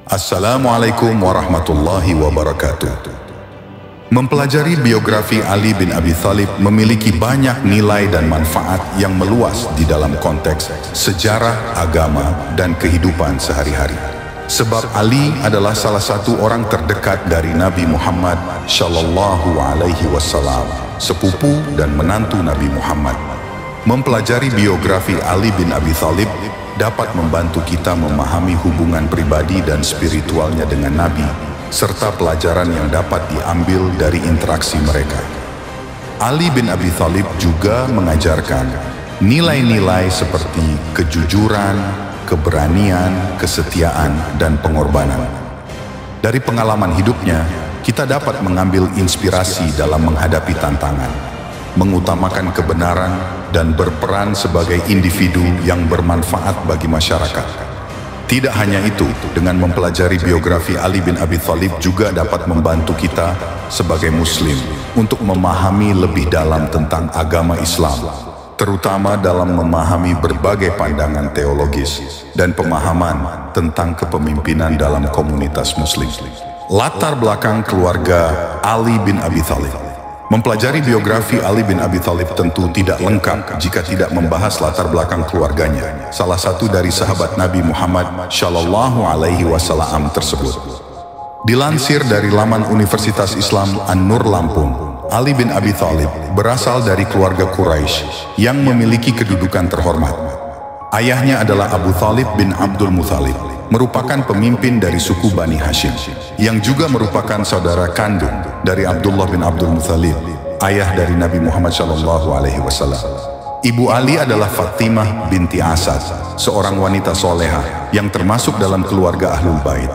Assalamualaikum warahmatullahi wabarakatuh. Mempelajari biografi Ali bin Abi Thalib memiliki banyak nilai dan manfaat yang meluas di dalam konteks sejarah, agama, dan kehidupan sehari-hari. Sebab Ali adalah salah satu orang terdekat dari Nabi Muhammad Shallallahu Alaihi Wasallam, sepupu dan menantu Nabi Muhammad. Mempelajari biografi Ali bin Abi Thalib dapat membantu kita memahami hubungan pribadi dan spiritualnya dengan Nabi, serta pelajaran yang dapat diambil dari interaksi mereka. Ali bin Abi Thalib juga mengajarkan nilai-nilai seperti kejujuran, keberanian, kesetiaan, dan pengorbanan. Dari pengalaman hidupnya, kita dapat mengambil inspirasi dalam menghadapi tantangan, mengutamakan kebenaran, dan berperan sebagai individu yang bermanfaat bagi masyarakat. Tidak hanya itu, dengan mempelajari biografi Ali bin Abi Thalib juga dapat membantu kita sebagai Muslim untuk memahami lebih dalam tentang agama Islam, terutama dalam memahami berbagai pandangan teologis dan pemahaman tentang kepemimpinan dalam komunitas Muslim. Latar belakang keluarga Ali bin Abi Thalib. Mempelajari biografi Ali bin Abi Thalib tentu tidak lengkap jika tidak membahas latar belakang keluarganya, salah satu dari sahabat Nabi Muhammad Shallallahu Alaihi Wasallam tersebut. Dilansir dari laman Universitas Islam An-Nur Lampung, Ali bin Abi Thalib berasal dari keluarga Quraisy yang memiliki kedudukan terhormat. Ayahnya adalah Abu Thalib bin Abdul Muthalib, merupakan pemimpin dari suku Bani Hashim, yang juga merupakan saudara kandung dari Abdullah bin Abdul Muthalib, ayah dari Nabi Muhammad SAW. Ibu Ali adalah Fatimah binti Asad, seorang wanita soleha yang termasuk dalam keluarga Ahlul Bait.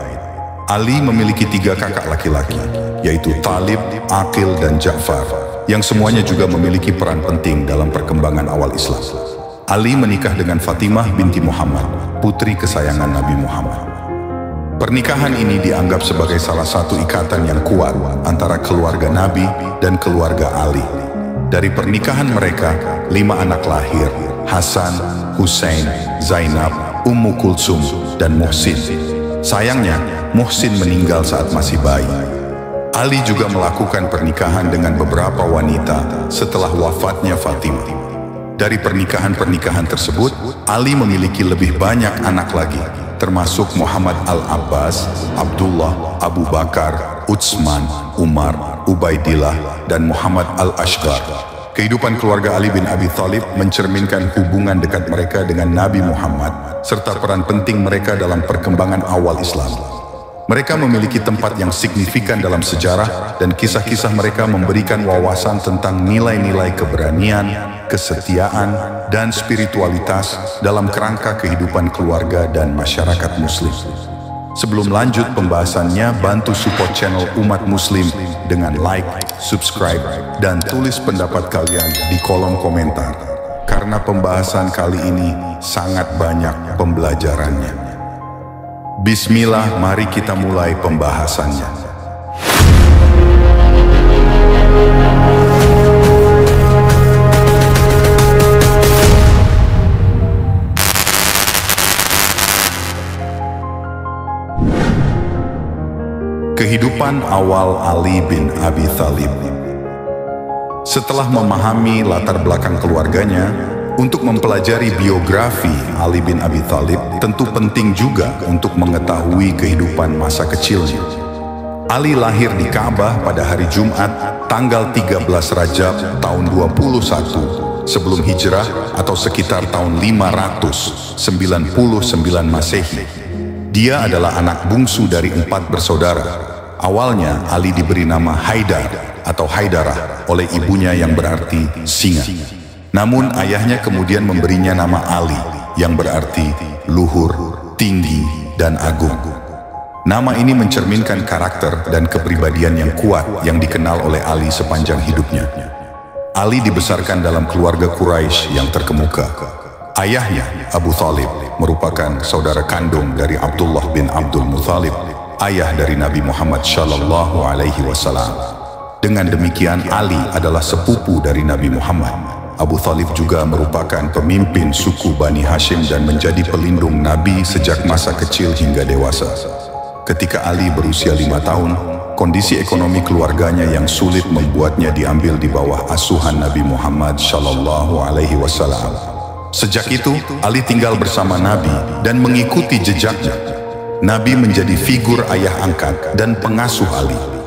Ali memiliki 3 kakak laki-laki, yaitu Talib, Aqil, dan Ja'far, yang semuanya juga memiliki peran penting dalam perkembangan awal Islam. Ali menikah dengan Fatimah binti Muhammad, putri kesayangan Nabi Muhammad. Pernikahan ini dianggap sebagai salah satu ikatan yang kuat antara keluarga Nabi dan keluarga Ali. Dari pernikahan mereka, 5 anak lahir: Hasan, Hussein, Zainab, Ummu Kulsum, dan Muhsin. Sayangnya, Muhsin meninggal saat masih bayi. Ali juga melakukan pernikahan dengan beberapa wanita setelah wafatnya Fatimah. Dari pernikahan-pernikahan tersebut, Ali memiliki lebih banyak anak lagi, termasuk Muhammad Al-Abbas, Abdullah, Abu Bakar, Utsman, Umar, Ubaidillah, dan Muhammad Al-Ashqar. Kehidupan keluarga Ali bin Abi Thalib mencerminkan hubungan dekat mereka dengan Nabi Muhammad, serta peran penting mereka dalam perkembangan awal Islam. Mereka memiliki tempat yang signifikan dalam sejarah, dan kisah-kisah mereka memberikan wawasan tentang nilai-nilai keberanian, kesetiaan, dan spiritualitas dalam kerangka kehidupan keluarga dan masyarakat Muslim. Sebelum lanjut pembahasannya, bantu support channel Umat Muslim dengan like, subscribe, dan tulis pendapat kalian di kolom komentar, karena pembahasan kali ini sangat banyak pembelajarannya. Bismillah, mari kita mulai pembahasannya. Kehidupan awal Ali bin Abi Thalib. Setelah memahami latar belakang keluarganya, untuk mempelajari biografi Ali bin Abi Thalib tentu penting juga untuk mengetahui kehidupan masa kecilnya. Ali lahir di Ka'bah pada hari Jumat tanggal 13 Rajab tahun 21 sebelum hijrah, atau sekitar tahun 599 Masehi. Dia adalah anak bungsu dari 4 bersaudara. Awalnya Ali diberi nama Haidar atau Haidarah oleh ibunya yang berarti singa. Namun ayahnya kemudian memberinya nama Ali yang berarti luhur, tinggi, dan agung. Nama ini mencerminkan karakter dan kepribadian yang kuat yang dikenal oleh Ali sepanjang hidupnya. Ali dibesarkan dalam keluarga Quraisy yang terkemuka. Ayahnya, Abu Thalib, merupakan saudara kandung dari Abdullah bin Abdul Muthalib, ayah dari Nabi Muhammad Shallallahu Alaihi Wasallam. Dengan demikian, Ali adalah sepupu dari Nabi Muhammad. Abu Thalib juga merupakan pemimpin suku Bani Hashim dan menjadi pelindung Nabi sejak masa kecil hingga dewasa. Ketika Ali berusia 5 tahun, kondisi ekonomi keluarganya yang sulit membuatnya diambil di bawah asuhan Nabi Muhammad SAW. Sejak itu, Ali tinggal bersama Nabi dan mengikuti jejaknya. Nabi menjadi figur ayah angkat dan pengasuh Ali.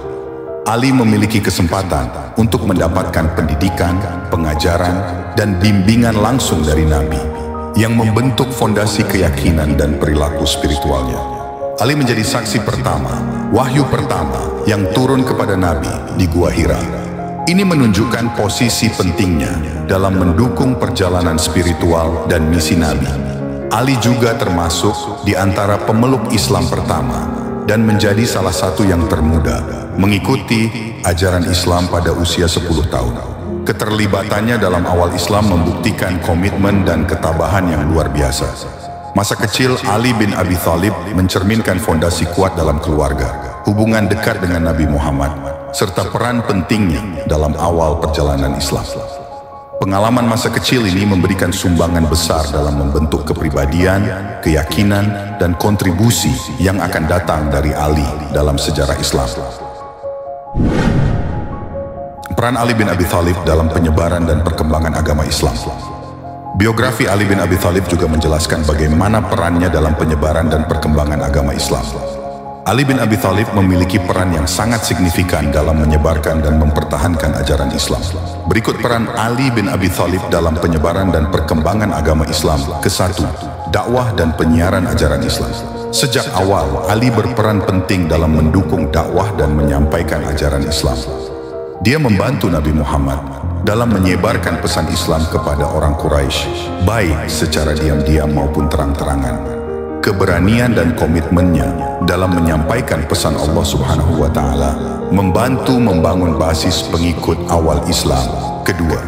Ali memiliki kesempatan untuk mendapatkan pendidikan, pengajaran, dan bimbingan langsung dari Nabi yang membentuk fondasi keyakinan dan perilaku spiritualnya. Ali menjadi saksi pertama, wahyu pertama yang turun kepada Nabi di Gua Hira. Ini menunjukkan posisi pentingnya dalam mendukung perjalanan spiritual dan misi Nabi. Ali juga termasuk di antara pemeluk Islam pertama dan menjadi salah satu yang termuda mengikuti ajaran Islam pada usia 10 tahun. Keterlibatannya dalam awal Islam membuktikan komitmen dan ketabahan yang luar biasa. Masa kecil Ali bin Abi Thalib mencerminkan fondasi kuat dalam keluarga, hubungan dekat dengan Nabi Muhammad, serta peran pentingnya dalam awal perjalanan Islam. Pengalaman masa kecil ini memberikan sumbangan besar dalam membentuk kepribadian, keyakinan, dan kontribusi yang akan datang dari Ali dalam sejarah Islam. Peran Ali bin Abi Thalib dalam penyebaran dan perkembangan agama Islam. Biografi Ali bin Abi Thalib juga menjelaskan bagaimana perannya dalam penyebaran dan perkembangan agama Islam. Ali bin Abi Thalib memiliki peran yang sangat signifikan dalam menyebarkan dan mempertahankan ajaran Islam. Berikut peran Ali bin Abi Thalib dalam penyebaran dan perkembangan agama Islam. Ke-1, dakwah dan penyiaran ajaran Islam. Sejak awal, Ali berperan penting dalam mendukung dakwah dan menyampaikan ajaran Islam. Dia membantu Nabi Muhammad dalam menyebarkan pesan Islam kepada orang Quraisy, baik secara diam-diam maupun terang-terangan. Keberanian dan komitmennya dalam menyampaikan pesan Allah Subhanahu wa Ta'ala membantu membangun basis pengikut awal Islam. Kedua,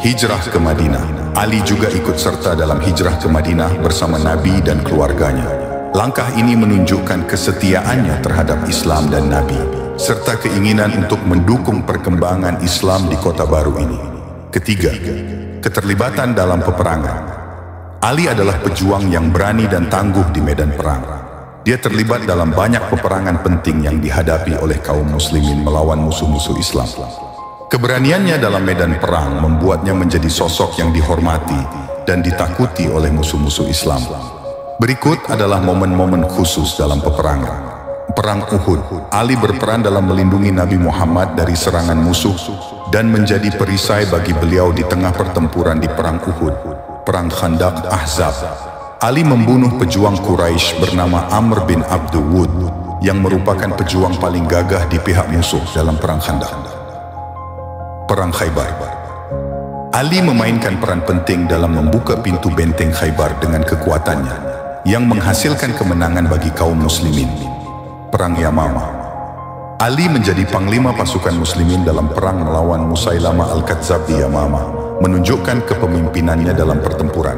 hijrah ke Madinah. Ali juga ikut serta dalam hijrah ke Madinah bersama Nabi dan keluarganya. Langkah ini menunjukkan kesetiaannya terhadap Islam dan Nabi, serta keinginan untuk mendukung perkembangan Islam di kota baru ini. Ketiga, keterlibatan dalam peperangan. Ali adalah pejuang yang berani dan tangguh di medan perang. Dia terlibat dalam banyak peperangan penting yang dihadapi oleh kaum muslimin melawan musuh-musuh Islam. Keberaniannya dalam medan perang membuatnya menjadi sosok yang dihormati dan ditakuti oleh musuh-musuh Islam. Berikut adalah momen-momen khusus dalam peperangan. Perang Uhud, Ali berperan dalam melindungi Nabi Muhammad dari serangan musuh dan menjadi perisai bagi beliau di tengah pertempuran di Perang Uhud, Perang Khandaq Ahzab. Ali membunuh pejuang Quraisy bernama Amr bin Abdul Wud yang merupakan pejuang paling gagah di pihak musuh dalam Perang Khandaq. Perang Khaybar. Ali memainkan peran penting dalam membuka pintu benteng Khaybar dengan kekuatannya yang menghasilkan kemenangan bagi kaum muslimin. Perang Yamamah. Ali menjadi panglima pasukan muslimin dalam perang melawan Musailamah Al-Kadzab di Yamamah, menunjukkan kepemimpinannya dalam pertempuran.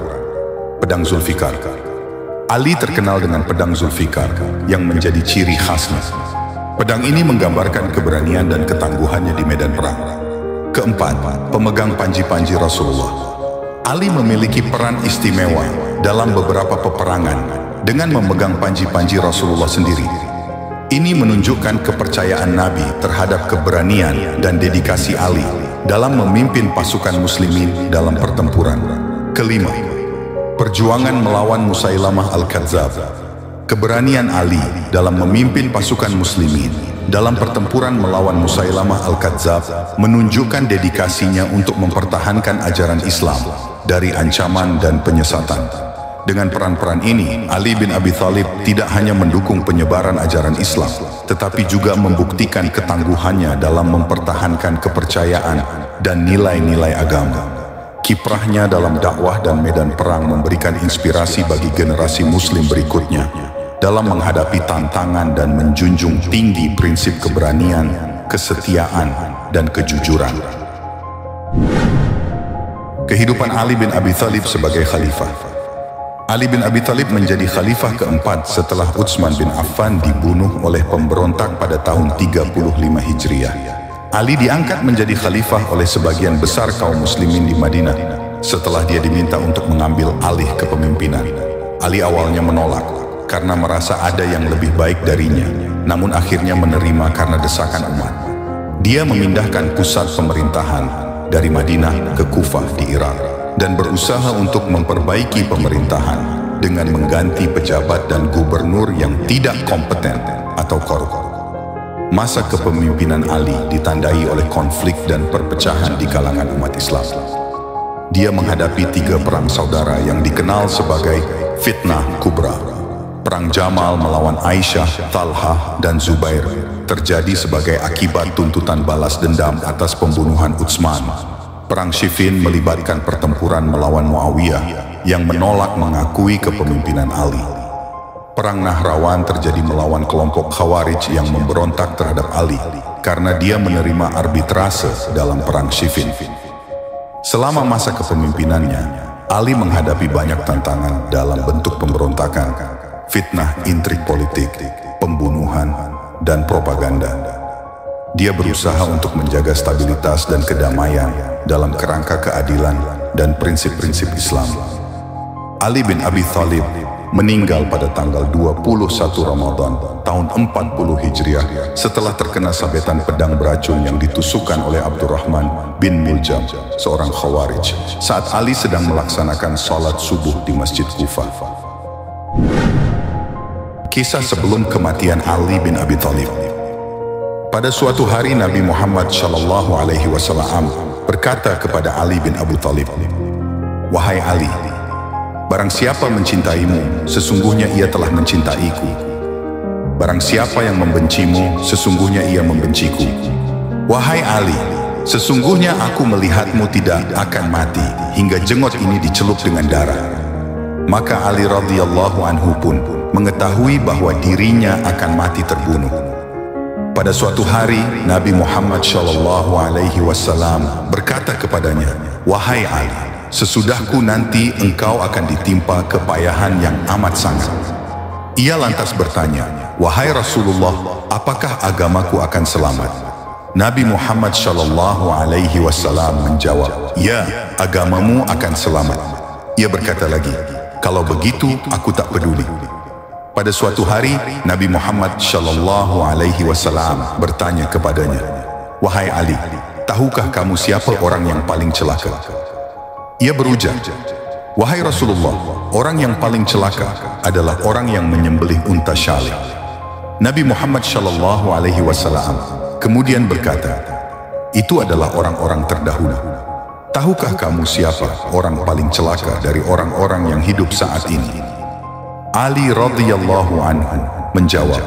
Pedang Zulfikar. Ali terkenal dengan pedang Zulfikar yang menjadi ciri khasnya. Pedang ini menggambarkan keberanian dan ketangguhannya di medan perang. Keempat, pemegang panji-panji Rasulullah. Ali memiliki peran istimewa dalam beberapa peperangan dengan memegang panji-panji Rasulullah sendiri. Ini menunjukkan kepercayaan Nabi terhadap keberanian dan dedikasi Ali dalam memimpin pasukan muslimin dalam pertempuran. Kelima, perjuangan melawan Musailamah Al-Kadzab. Keberanian Ali dalam memimpin pasukan muslimin dalam pertempuran melawan Musailamah Al-Kadzab menunjukkan dedikasinya untuk mempertahankan ajaran Islam dari ancaman dan penyesatan. Dengan peran-peran ini, Ali bin Abi Thalib tidak hanya mendukung penyebaran ajaran Islam, tetapi juga membuktikan ketangguhannya dalam mempertahankan kepercayaan dan nilai-nilai agama. Kiprahnya dalam dakwah dan medan perang memberikan inspirasi bagi generasi muslim berikutnya dalam menghadapi tantangan dan menjunjung tinggi prinsip keberanian, kesetiaan, dan kejujuran. Kehidupan Ali bin Abi Thalib sebagai khalifah. Ali bin Abi Thalib menjadi khalifah keempat setelah Utsman bin Affan dibunuh oleh pemberontak pada tahun 35 Hijriah. Ali diangkat menjadi khalifah oleh sebagian besar kaum muslimin di Madinah setelah dia diminta untuk mengambil alih kepemimpinan. Ali awalnya menolak, karena merasa ada yang lebih baik darinya, namun akhirnya menerima karena desakan umat. Dia memindahkan pusat pemerintahan dari Madinah ke Kufah di Irak dan berusaha untuk memperbaiki pemerintahan dengan mengganti pejabat dan gubernur yang tidak kompeten atau korup. Masa kepemimpinan Ali ditandai oleh konflik dan perpecahan di kalangan umat Islam. Dia menghadapi 3 perang saudara yang dikenal sebagai Fitnah Kubra. Perang Jamal melawan Aisyah, Talha, dan Zubair terjadi sebagai akibat tuntutan balas dendam atas pembunuhan Utsman. Perang Siffin melibatkan pertempuran melawan Muawiyah yang menolak mengakui kepemimpinan Ali. Perang Nahrawan terjadi melawan kelompok Khawarij yang memberontak terhadap Ali karena dia menerima arbitrase dalam perang Siffin. Selama masa kepemimpinannya, Ali menghadapi banyak tantangan dalam bentuk pemberontakan, fitnah intrik politik, pembunuhan, dan propaganda. Dia berusaha untuk menjaga stabilitas dan kedamaian dalam kerangka keadilan dan prinsip-prinsip Islam. Ali bin Abi Thalib meninggal pada tanggal 21 Ramadan tahun 40 Hijriah setelah terkena sabetan pedang beracun yang ditusukkan oleh Abdurrahman bin Miljam, seorang Khawarij, saat Ali sedang melaksanakan sholat subuh di Masjid Kufah. Kisah sebelum kematian Ali bin Abi Thalib. Pada suatu hari Nabi Muhammad SAW berkata kepada Ali bin Abi Thalib, "Wahai Ali, barang siapa mencintaimu, sesungguhnya ia telah mencintaiku. Barang siapa yang membencimu, sesungguhnya ia membenciku. Wahai Ali, sesungguhnya aku melihatmu tidak akan mati hingga jenggot ini dicelup dengan darah." Maka Ali radhiyallahu anhu pun mengetahui bahwa dirinya akan mati terbunuh. Pada suatu hari, Nabi Muhammad SAW berkata kepadanya, "Wahai Ali, sesudahku nanti engkau akan ditimpa kepayahan yang amat sangat." Ia lantas bertanya, "Wahai Rasulullah, apakah agamaku akan selamat?" Nabi Muhammad SAW menjawab, "Ya, agamamu akan selamat." Ia berkata lagi, "Kalau begitu, aku tak peduli." Pada suatu hari, Nabi Muhammad SAW bertanya kepadanya, "Wahai Ali, tahukah kamu siapa orang yang paling celaka?" Ia berujar, "Wahai Rasulullah, orang yang paling celaka adalah orang yang menyembelih unta syalih." Nabi Muhammad SAW kemudian berkata, "Itu adalah orang-orang terdahulu. Tahukah kamu siapa orang paling celaka dari orang-orang yang hidup saat ini?" Ali radhiyallahu anhu menjawab,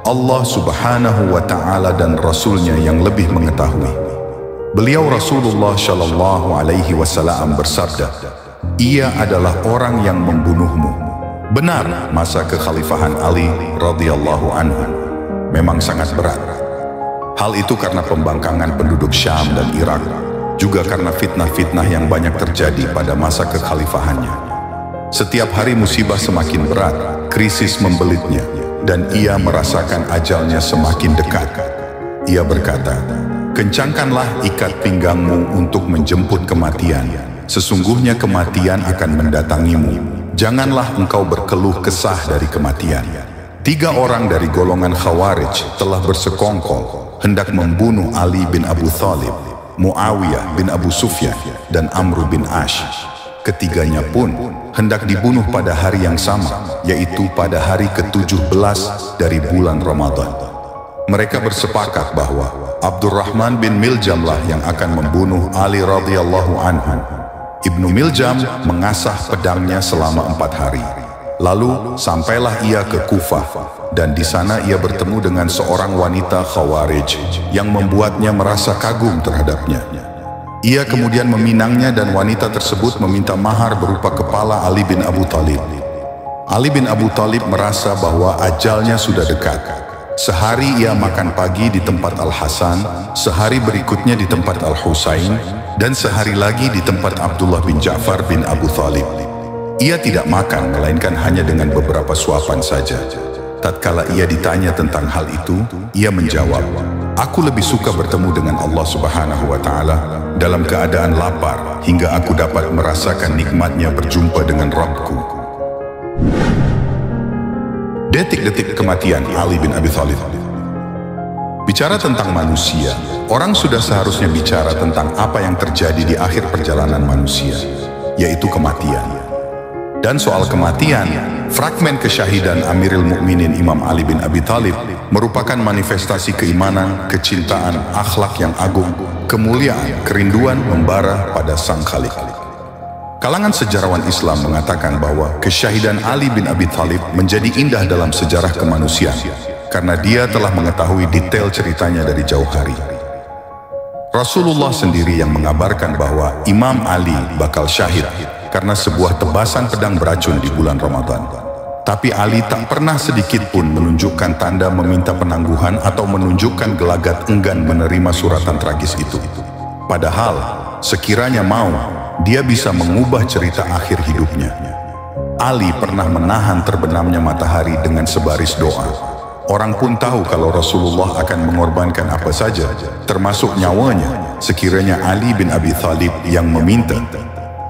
"Allah subhanahu wa ta'ala dan Rasulnya yang lebih mengetahui." Beliau Rasulullah Shallallahu Alaihi Wasallam bersabda, "Ia adalah orang yang membunuhmu." Benar, masa kekhalifahan Ali radhiyallahu anhu memang sangat berat. Hal itu karena pembangkangan penduduk Syam dan Irak, juga karena fitnah-fitnah yang banyak terjadi pada masa kekhalifahannya. Setiap hari musibah semakin berat, krisis membelitnya, dan ia merasakan ajalnya semakin dekat. Ia berkata, "Kencangkanlah ikat pinggangmu untuk menjemput kematian. Sesungguhnya kematian akan mendatangimu. Janganlah engkau berkeluh kesah dari kematian." 3 orang dari golongan Khawarij telah bersekongkol hendak membunuh Ali bin Abi Thalib, Muawiyah bin Abu Sufyan, dan Amr bin Ash. Ketiganya pun hendak dibunuh pada hari yang sama, yaitu pada hari ke-17 dari bulan Ramadan. Mereka bersepakat bahwa Abdurrahman bin Miljamlah yang akan membunuh Ali radhiyallahu anhu. Ibnu Miljam mengasah pedangnya selama 4 hari. Lalu sampailah ia ke Kufah, dan di sana ia bertemu dengan seorang wanita Khawarij yang membuatnya merasa kagum terhadapnya. Ia kemudian meminangnya dan wanita tersebut meminta mahar berupa kepala Ali bin Abi Thalib. Ali bin Abi Thalib merasa bahwa ajalnya sudah dekat. Sehari ia makan pagi di tempat Al-Hasan, sehari berikutnya di tempat Al-Husain, dan sehari lagi di tempat Abdullah bin Ja'far bin Abu Thalib. Ia tidak makan melainkan hanya dengan beberapa suapan saja. Tatkala ia ditanya tentang hal itu, ia menjawab, "Aku lebih suka bertemu dengan Allah Subhanahu wa Ta'ala dalam keadaan lapar hingga aku dapat merasakan nikmatnya berjumpa dengan Rabbku." Detik-detik kematian Ali bin Abi Thalib. Bicara tentang manusia, orang sudah seharusnya bicara tentang apa yang terjadi di akhir perjalanan manusia, yaitu kematian. Dan soal kematian, fragmen kesyahidan Amirul Mukminin Imam Ali bin Abi Thalib merupakan manifestasi keimanan, kecintaan, akhlak yang agung, kemuliaan, kerinduan membara pada Sang Khalik. Kalangan sejarawan Islam mengatakan bahwa kesyahidan Ali bin Abi Thalib menjadi indah dalam sejarah kemanusiaan karena dia telah mengetahui detail ceritanya dari jauh hari. Rasulullah sendiri yang mengabarkan bahwa Imam Ali bakal syahid karena sebuah tebasan pedang beracun di bulan Ramadan. Tapi Ali tak pernah sedikit pun menunjukkan tanda meminta penangguhan atau menunjukkan gelagat enggan menerima suratan tragis itu. Padahal, sekiranya mau, dia bisa mengubah cerita akhir hidupnya. Ali pernah menahan terbenamnya matahari dengan sebaris doa. Orang pun tahu kalau Rasulullah akan mengorbankan apa saja, termasuk nyawanya, sekiranya Ali bin Abi Thalib yang meminta.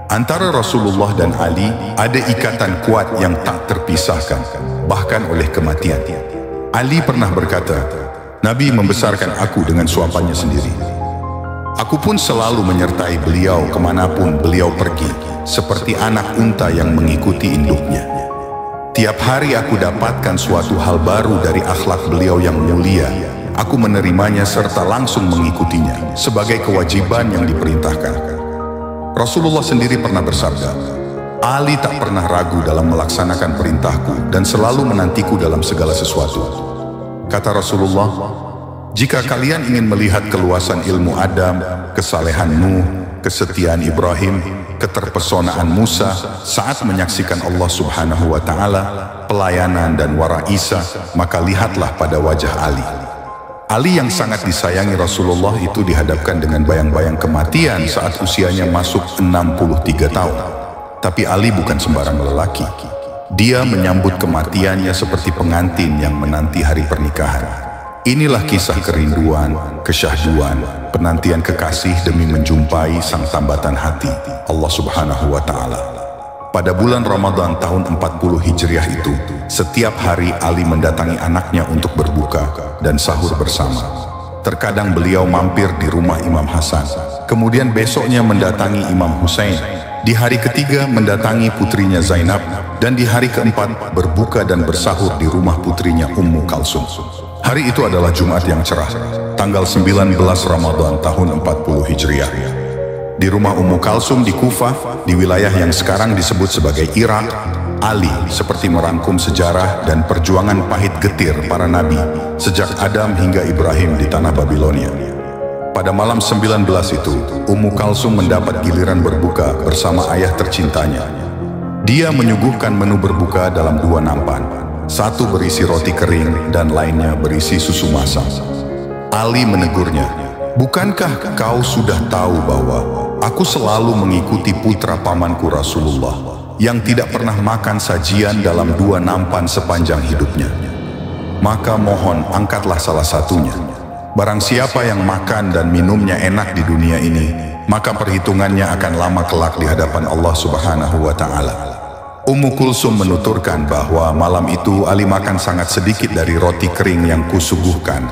Antara Rasulullah dan Ali ada ikatan kuat yang tak terpisahkan, bahkan oleh kematian. Ali pernah berkata, Nabi membesarkan aku dengan suapannya sendiri. Aku pun selalu menyertai beliau kemanapun beliau pergi, seperti anak unta yang mengikuti induknya. Tiap hari aku dapatkan suatu hal baru dari akhlak beliau yang mulia. Aku menerimanya serta langsung mengikutinya, sebagai kewajiban yang diperintahkan. Rasulullah sendiri pernah bersabda, Ali tak pernah ragu dalam melaksanakan perintahku dan selalu menantiku dalam segala sesuatu. Kata Rasulullah, jika kalian ingin melihat keluasan ilmu Adam, kesalehan Nuh, kesetiaan Ibrahim, keterpesonaan Musa saat menyaksikan Allah Subhanahu wa Ta'ala, pelayanan dan wara Isa, maka lihatlah pada wajah Ali. Ali yang sangat disayangi Rasulullah itu dihadapkan dengan bayang-bayang kematian saat usianya masuk 63 tahun. Tapi Ali bukan sembarang lelaki. Dia menyambut kematiannya seperti pengantin yang menanti hari pernikahan. Inilah kisah kerinduan, kesyahduan, penantian kekasih demi menjumpai sang tambatan hati, Allah Subhanahu wa Ta'ala. Pada bulan Ramadan tahun 40 Hijriah itu, setiap hari Ali mendatangi anaknya untuk berbuka dan sahur bersama. Terkadang beliau mampir di rumah Imam Hasan, kemudian besoknya mendatangi Imam Husain, di hari ketiga mendatangi putrinya Zainab, dan di hari keempat berbuka dan bersahur di rumah putrinya Ummu Kalsum. Hari itu adalah Jumat yang cerah, tanggal 19 Ramadan tahun 40 Hijriah. Di rumah Ummu Kalsum di Kufah, di wilayah yang sekarang disebut sebagai Irak, Ali seperti merangkum sejarah dan perjuangan pahit getir para nabi sejak Adam hingga Ibrahim di tanah Babilonia. Pada malam 19 itu, Ummu Kalsum mendapat giliran berbuka bersama ayah tercintanya. Dia menyuguhkan menu berbuka dalam 2 nampan. Satu berisi roti kering dan lainnya berisi susu masak. Ali menegurnya, bukankah kau sudah tahu bahwa aku selalu mengikuti putra pamanku Rasulullah yang tidak pernah makan sajian dalam 2 nampan sepanjang hidupnya? Maka mohon angkatlah salah satunya. Barang siapa yang makan dan minumnya enak di dunia ini, maka perhitungannya akan lama kelak di hadapan Allah Subhanahu wa Ta'ala. Ummu Kulsum menuturkan bahwa malam itu Ali makan sangat sedikit dari roti kering yang kusuguhkan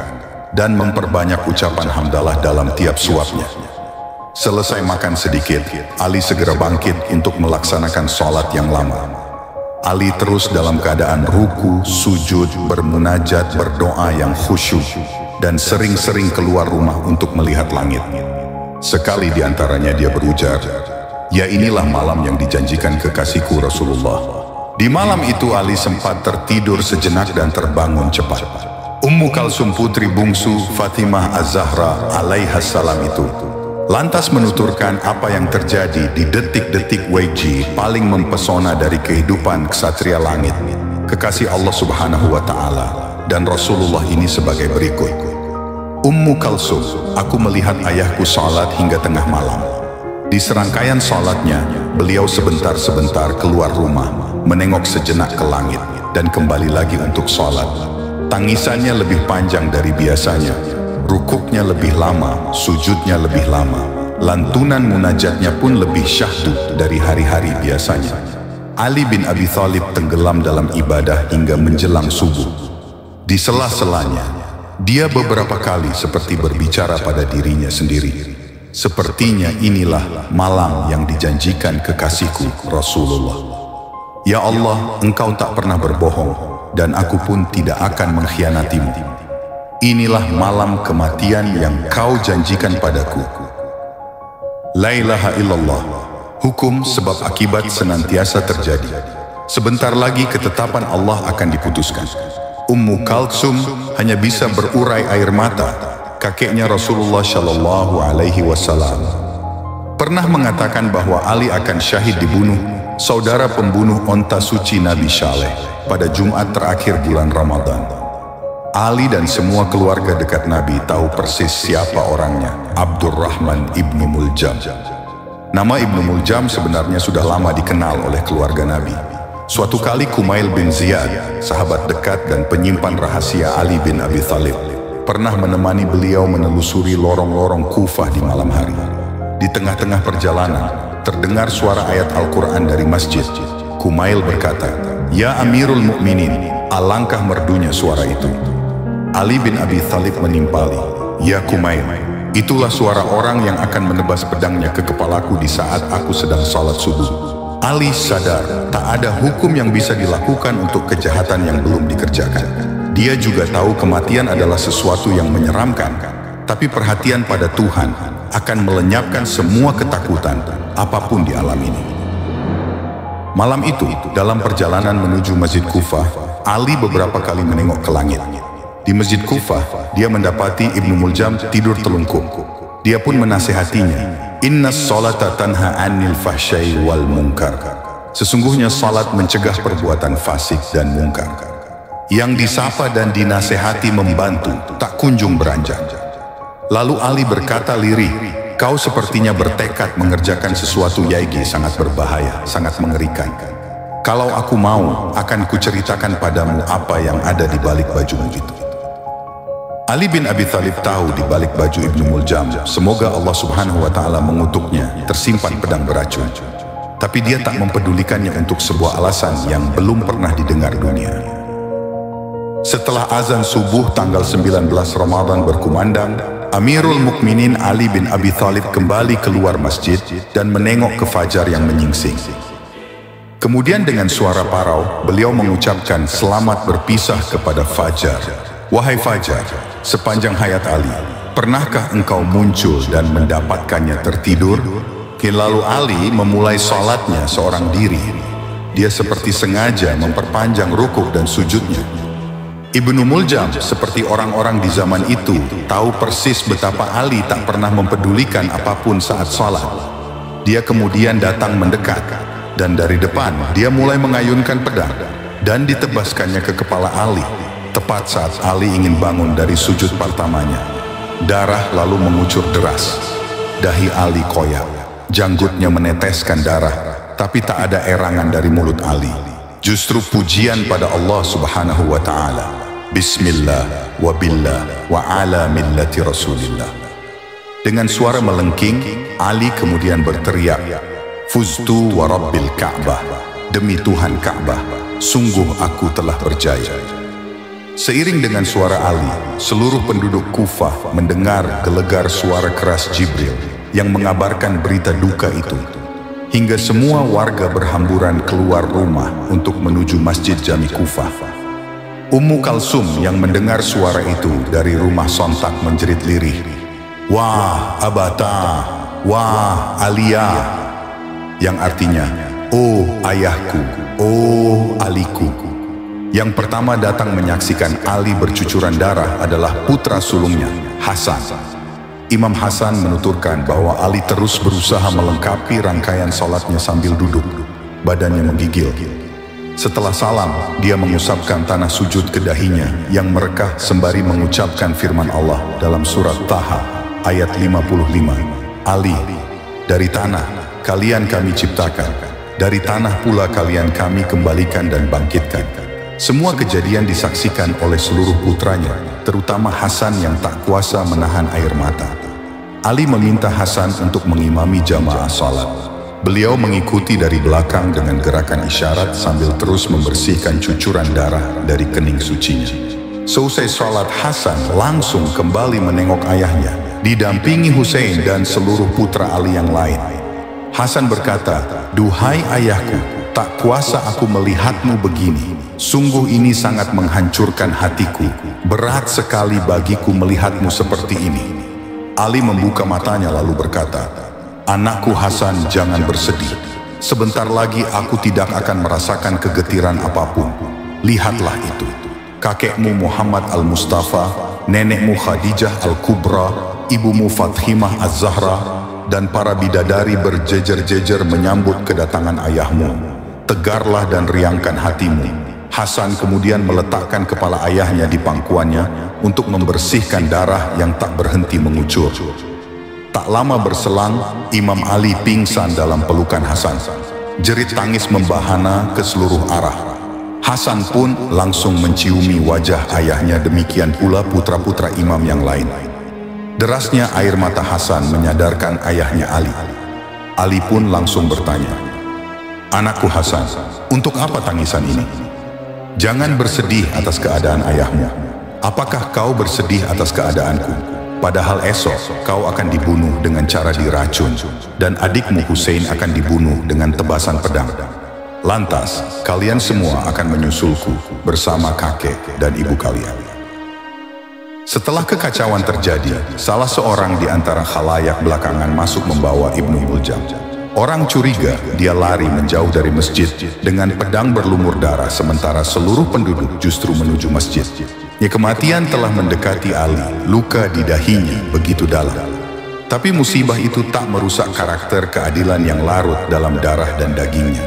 dan memperbanyak ucapan hamdalah dalam tiap suapnya. Selesai makan sedikit, Ali segera bangkit untuk melaksanakan sholat yang lama. Ali terus dalam keadaan ruku, sujud, bermunajat, berdoa yang khusyuk dan sering-sering keluar rumah untuk melihat langit. Sekali di antaranya dia berujar, ya inilah malam yang dijanjikan kekasihku Rasulullah. Di malam itu Ali sempat tertidur sejenak dan terbangun cepat. Ummu Kalsum putri bungsu Fatimah Az-Zahra alaihassalam itu lantas menuturkan apa yang terjadi di detik-detik wajib paling mempesona dari kehidupan ksatria langit, kekasih Allah Subhanahu wa Ta'ala dan Rasulullah ini sebagai berikut. Ummu Kalsum, aku melihat ayahku salat hingga tengah malam. Di serangkaian salatnya, beliau sebentar-sebentar keluar rumah, menengok sejenak ke langit, dan kembali lagi untuk salat. Tangisannya lebih panjang dari biasanya, rukuknya lebih lama, sujudnya lebih lama, lantunan munajatnya pun lebih syahdu dari hari-hari biasanya. Ali bin Abi Thalib tenggelam dalam ibadah hingga menjelang subuh. Di sela-selanya, dia beberapa kali seperti berbicara pada dirinya sendiri. Sepertinya inilah malam yang dijanjikan kekasihku Rasulullah. Ya Allah, Engkau tak pernah berbohong dan aku pun tidak akan mengkhianatimu. Inilah malam kematian yang Kau janjikan padaku. La ilaha illallah. Hukum sebab akibat senantiasa terjadi. Sebentar lagi ketetapan Allah akan diputuskan. Ummu Kalsum hanya bisa berurai air mata. Kakeknya Rasulullah Shallallahu Alaihi Wasallam pernah mengatakan bahwa Ali akan syahid dibunuh saudara pembunuh onta suci Nabi Saleh pada Jumat terakhir bulan Ramadan. Ali dan semua keluarga dekat Nabi tahu persis siapa orangnya, Abdurrahman ibnu Muljam. Nama Ibnu Muljam sebenarnya sudah lama dikenal oleh keluarga Nabi. Suatu kali Kumail bin Ziyad, sahabat dekat dan penyimpan rahasia Ali bin Abi Thalib, pernah menemani beliau menelusuri lorong-lorong Kufah di malam hari. Di tengah-tengah perjalanan, terdengar suara ayat Al-Quran dari masjid. Kumail berkata, "Ya Amirul Mukminin," alangkah merdunya suara itu. Ali bin Abi Thalib menimpali, "Ya Kumail, itulah suara orang yang akan menebas pedangnya ke kepalaku di saat aku sedang salat subuh." Ali sadar tak ada hukum yang bisa dilakukan untuk kejahatan yang belum dikerjakan. Dia juga tahu kematian adalah sesuatu yang menyeramkan, tapi perhatian pada Tuhan akan melenyapkan semua ketakutan apapun di alam ini. Malam itu, dalam perjalanan menuju Masjid Kufah, Ali beberapa kali menengok ke langit. Di Masjid Kufah, dia mendapati Ibnu Muljam tidur telungkup. Dia pun menasihatinya, "Innas salata tanha 'anil fahsyai wal munkar." Sesungguhnya salat mencegah perbuatan fasik dan mungkar. Yang disapa dan dinasehati membantu, tak kunjung beranjak. Lalu Ali berkata lirih, "Kau sepertinya bertekad mengerjakan sesuatu yaigi sangat berbahaya, sangat mengerikan. Kalau aku mau, akan kuceritakan padamu apa yang ada di balik bajumu itu." Ali bin Abi Thalib tahu di balik baju Ibnu Muljam, semoga Allah Subhanahu wa Ta'ala mengutuknya, tersimpan pedang beracun. Tapi dia tak mempedulikannya untuk sebuah alasan yang belum pernah didengar dunia. Setelah azan subuh tanggal 19 Ramadan berkumandang, Amirul Mukminin Ali bin Abi Thalib kembali keluar masjid dan menengok ke fajar yang menyingsing. Kemudian dengan suara parau, beliau mengucapkan selamat berpisah kepada fajar. "Wahai fajar, sepanjang hayat Ali, pernahkah engkau muncul dan mendapatkannya tertidur?" Lalu Ali memulai salatnya seorang diri. Dia seperti sengaja memperpanjang rukuk dan sujudnya. Ibnu Muljam seperti orang-orang di zaman itu tahu persis betapa Ali tak pernah mempedulikan apapun saat salat. Dia kemudian datang mendekat dan dari depan dia mulai mengayunkan pedang dan ditebaskannya ke kepala Ali. Tepat saat Ali ingin bangun dari sujud pertamanya, darah lalu mengucur deras. Dahi Ali koyak, janggutnya meneteskan darah, tapi tak ada erangan dari mulut Ali. Justru pujian pada Allah Subhanahu wa Ta'ala. Bismillah wa billah wa ala millati Rasulillah. Dengan suara melengking, Ali kemudian berteriak, "Fuztu wa rabbil Ka'bah." Demi Tuhan Ka'bah, sungguh aku telah berjaya. Seiring dengan suara Ali, seluruh penduduk Kufah mendengar gelegar suara keras Jibril yang mengabarkan berita duka itu. Hingga semua warga berhamburan keluar rumah untuk menuju Masjid Jami Kufah. Ummu Kalsum yang mendengar suara itu dari rumah sontak menjerit lirih, "Wah Abata, wah Alia," yang artinya, "Oh ayahku, oh Aliku." Yang pertama datang menyaksikan Ali bercucuran darah adalah putra sulungnya, Hasan. Imam Hasan menuturkan bahwa Ali terus berusaha melengkapi rangkaian salatnya sambil duduk, badannya menggigil. Setelah salam, dia mengusapkan tanah sujud ke dahinya yang merekah sembari mengucapkan firman Allah dalam surat Taha ayat 55. "Ali, dari tanah kalian kami ciptakan, dari tanah pula kalian kami kembalikan dan bangkitkan." Semua kejadian disaksikan oleh seluruh putranya, terutama Hasan yang tak kuasa menahan air mata. Ali meminta Hasan untuk mengimami jamaah salat. Beliau mengikuti dari belakang dengan gerakan isyarat sambil terus membersihkan cucuran darah dari kening sucinya. Seusai sholat, Hasan langsung kembali menengok ayahnya, didampingi Hussein dan seluruh putra Ali yang lain. Hasan berkata, "Duhai ayahku, tak kuasa aku melihatmu begini. Sungguh ini sangat menghancurkan hatiku. Berat sekali bagiku melihatmu seperti ini." Ali membuka matanya lalu berkata, "Anakku Hasan, jangan bersedih. Sebentar lagi aku tidak akan merasakan kegetiran apapun. Lihatlah itu. Kakekmu Muhammad Al-Mustafa, nenekmu Khadijah Al-Kubra, ibumu Fathimah Az-Zahra, dan para bidadari berjejer-jejer menyambut kedatangan ayahmu. Tegarlah dan riangkan hatimu." Hasan kemudian meletakkan kepala ayahnya di pangkuannya untuk membersihkan darah yang tak berhenti mengucur. Tak lama berselang, Imam Ali pingsan dalam pelukan Hasan. Jerit tangis membahana ke seluruh arah. Hasan pun langsung menciumi wajah ayahnya, demikian pula putra-putra imam yang lain. Derasnya air mata Hasan menyadarkan ayahnya Ali. Ali pun langsung bertanya, "Anakku Hasan, untuk apa tangisan ini? Jangan bersedih atas keadaan ayahmu. Apakah kau bersedih atas keadaanku? Padahal esok kau akan dibunuh dengan cara diracun, dan adikmu Hussein akan dibunuh dengan tebasan pedang. Lantas, kalian semua akan menyusulku bersama kakek dan ibu kalian." Setelah kekacauan terjadi, salah seorang di antara khalayak belakangan masuk membawa Ibnu Muljam. Orang curiga dia lari menjauh dari masjid dengan pedang berlumur darah, sementara seluruh penduduk justru menuju masjid. Ya, kematian telah mendekati Ali, luka di dahinya begitu dalam. Tapi musibah itu tak merusak karakter keadilan yang larut dalam darah dan dagingnya.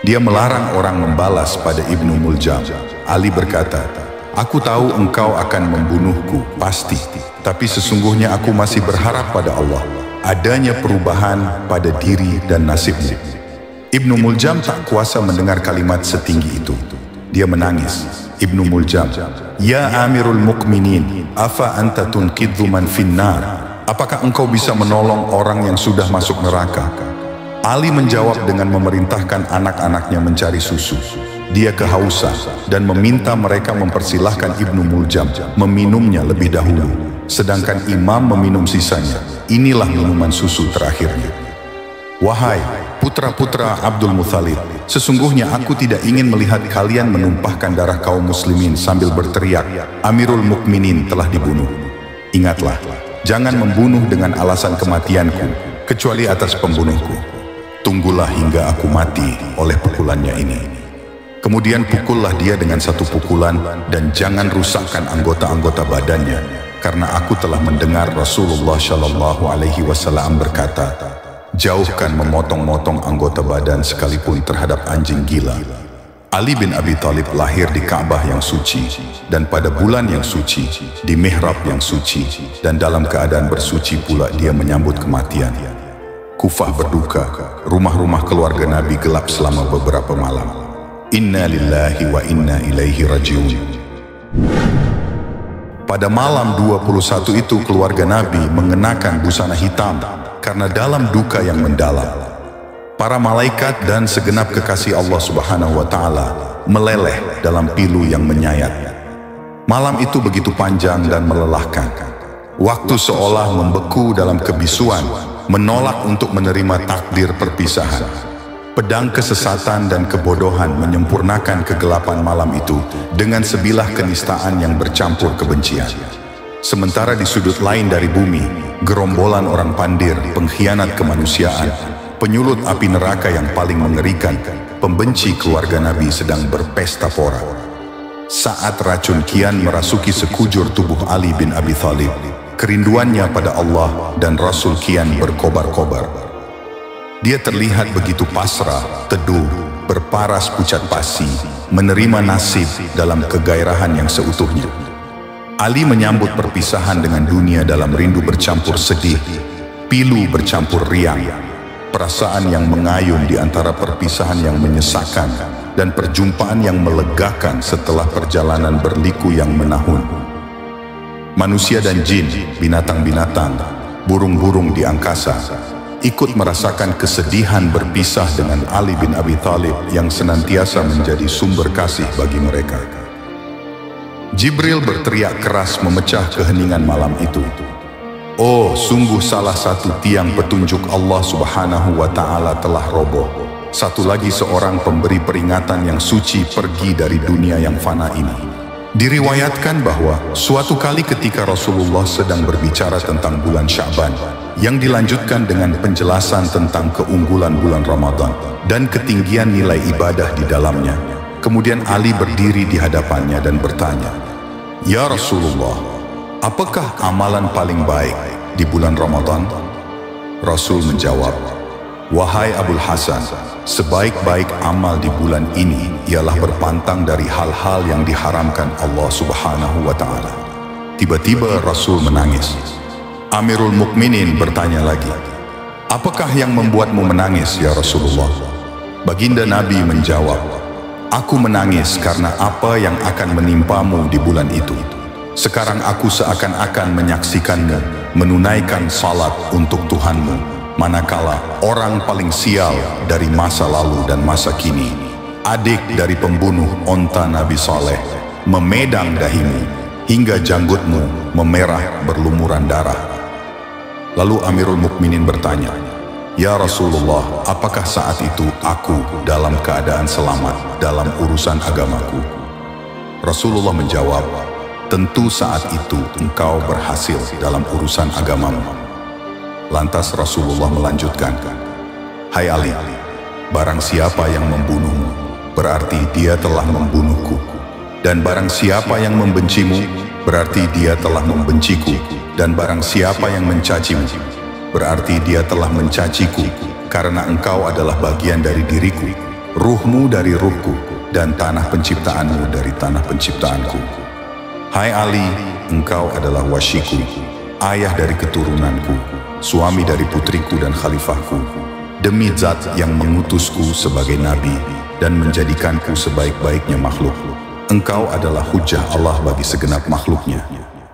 Dia melarang orang membalas pada Ibnu Muljam. Ali berkata, "Aku tahu engkau akan membunuhku, pasti. Tapi sesungguhnya aku masih berharap pada Allah adanya perubahan pada diri dan nasibmu." Ibnu Muljam tak kuasa mendengar kalimat setinggi itu. Dia menangis. Ibnu Muljam, "Ya Amirul Mukminin, afa anta tunqidhu man finnar?" Apakah engkau bisa menolong orang yang sudah masuk neraka? Ali menjawab dengan memerintahkan anak-anaknya mencari susu. Dia kehausan dan meminta mereka mempersilahkan Ibnu Muljam meminumnya lebih dahulu, sedangkan imam meminum sisanya. Inilah minuman susu terakhirnya. "Wahai putra-putra Abdul Muthalib, sesungguhnya aku tidak ingin melihat kalian menumpahkan darah kaum muslimin sambil berteriak, 'Amirul Mukminin telah dibunuh.' Ingatlah, jangan membunuh dengan alasan kematianku, kecuali atas pembunuhku. Tunggulah hingga aku mati oleh pukulannya ini. Kemudian pukullah dia dengan satu pukulan dan jangan rusakkan anggota-anggota badannya, karena aku telah mendengar Rasulullah Shallallahu Alaihi Wasallam berkata, jauhkan memotong-motong anggota badan sekalipun terhadap anjing gila." Ali bin Abi Thalib lahir di Ka'bah yang suci, dan pada bulan yang suci, di mihrab yang suci, dan dalam keadaan bersuci pula dia menyambut kematian. Kufah berduka, rumah-rumah keluarga Nabi gelap selama beberapa malam. Inna lillahi wa inna ilaihi rajiun. Pada malam 21 itu keluarga Nabi mengenakan busana hitam karena dalam duka yang mendalam. Para malaikat dan segenap kekasih Allah Subhanahu wa Ta'ala meleleh dalam pilu yang menyayat. Malam itu begitu panjang dan melelahkan. Waktu seolah membeku dalam kebisuan, menolak untuk menerima takdir perpisahan. Pedang kesesatan dan kebodohan menyempurnakan kegelapan malam itu dengan sebilah kenistaan yang bercampur kebencian. Sementara di sudut lain dari bumi, gerombolan orang pandir, pengkhianat kemanusiaan, penyulut api neraka yang paling mengerikan, pembenci keluarga Nabi sedang berpesta pora. Saat racun kian merasuki sekujur tubuh Ali bin Abi Thalib, kerinduannya pada Allah dan Rasul kian berkobar-kobar. Dia terlihat begitu pasrah, teduh, berparas pucat pasi, menerima nasib dalam kegairahan yang seutuhnya. Ali menyambut perpisahan dengan dunia dalam rindu bercampur sedih, pilu bercampur riang, perasaan yang mengayun di antara perpisahan yang menyesakkan dan perjumpaan yang melegakan setelah perjalanan berliku yang menahun. Manusia dan jin, binatang-binatang, burung-burung di angkasa, ikut merasakan kesedihan berpisah dengan Ali bin Abi Thalib yang senantiasa menjadi sumber kasih bagi mereka. Jibril berteriak keras memecah keheningan malam itu. Oh, sungguh salah satu tiang petunjuk Allah Subhanahu wa Ta'ala telah roboh. Satu lagi seorang pemberi peringatan yang suci pergi dari dunia yang fana ini. Diriwayatkan bahwa suatu kali ketika Rasulullah sedang berbicara tentang bulan Sya'ban, yang dilanjutkan dengan penjelasan tentang keunggulan bulan Ramadan dan ketinggian nilai ibadah di dalamnya. Kemudian Ali berdiri di hadapannya dan bertanya, "Ya Rasulullah, apakah amalan paling baik di bulan Ramadan?" Rasul menjawab, "Wahai Abul Hasan, sebaik-baik amal di bulan ini ialah berpantang dari hal-hal yang diharamkan Allah Subhanahu wa Ta'ala." Tiba-tiba Rasul menangis. Amirul Mukminin bertanya lagi, "Apakah yang membuatmu menangis, ya Rasulullah?" Baginda Nabi menjawab, "Aku menangis karena apa yang akan menimpamu di bulan itu. Sekarang aku seakan-akan menyaksikanmu menunaikan salat untuk Tuhanmu, manakala orang paling sial dari masa lalu dan masa kini, adik dari pembunuh onta Nabi Saleh, memedang dahimu hingga janggutmu memerah berlumuran darah." Lalu Amirul Mukminin bertanya, "Ya Rasulullah, apakah saat itu aku dalam keadaan selamat dalam urusan agamaku?" Rasulullah menjawab, "Tentu saat itu engkau berhasil dalam urusan agamamu." Lantas Rasulullah melanjutkan, "Hai Ali, barang siapa yang membunuhmu, berarti dia telah membunuhku. Dan barang siapa yang membencimu, berarti dia telah membenciku. Dan barang siapa yang mencacimu, berarti dia telah mencaciku, karena engkau adalah bagian dari diriku, ruhmu dari ruhku, dan tanah penciptaanmu dari tanah penciptaanku. Hai Ali, engkau adalah wasyiku, ayah dari keturunanku, suami dari putriku dan khalifahku. Demi zat yang mengutusku sebagai nabi dan menjadikanku sebaik-baiknya makhluk, engkau adalah hujjah Allah bagi segenap makhluknya."